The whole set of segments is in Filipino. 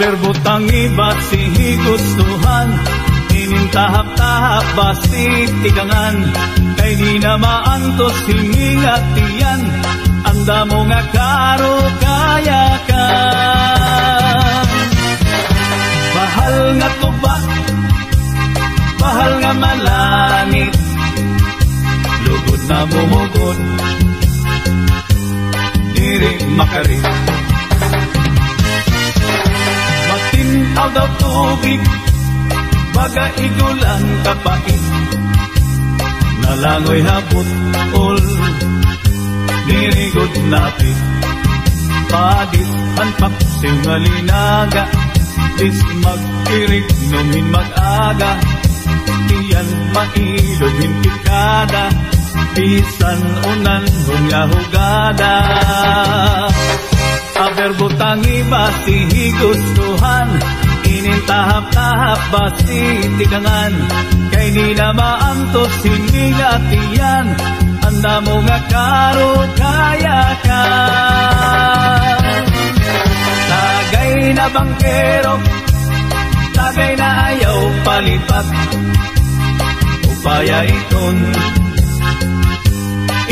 Aber butang iba gustuhan, inintahap-tahap basti tigangan, kay di na maantos hingingatian, anda mo nga karo kaya ka. Bahal nga tuba, bahal nga malangit, lugod na bumugod, diri makarit. Matintaw daw tubig, baga igulang kapait, nalangoy hapot ol, dirigod napit. Padis anpak singalinaga, dis magkirig numin mag-aga, iyan mailog hintikada, bisan unan hugada. Aber butang iba gustuhan, inintahap-tahap basti tigangan, kay di na maantos hingingatian, anda mo nga karo kaya ka. Tagay na bangkero, tagay na ayaw palipat, upaya iton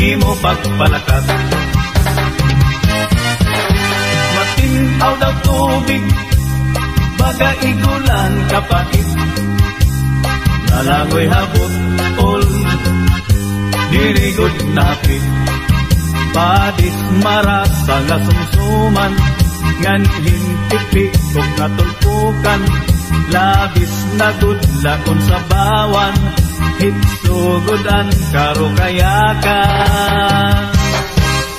imo pagpalakat. Matintaw daw tubig, baga igulan kapait, nalangoy habot ol, dirigod napit. Padis maras sa nasumsuman, ngan hintipi kung natulpukan, labis na gudla kung sa bawan, hitsugodan karo kayaka.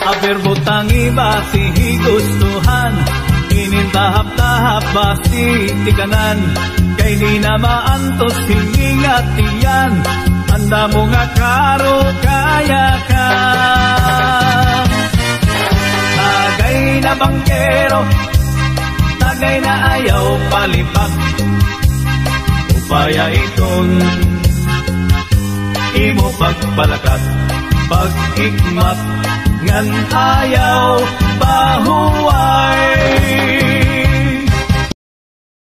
Aber butang iba gustuhan, inintahap-tahap basti tiganan, kay di na maantos hingingatian, anda mo nga karo kaya ka. Tagay na bangkero, tagay na ayaw palipat, upaya iton imo pagpalakat. Pag-ikmat ngan ayaw pahuway.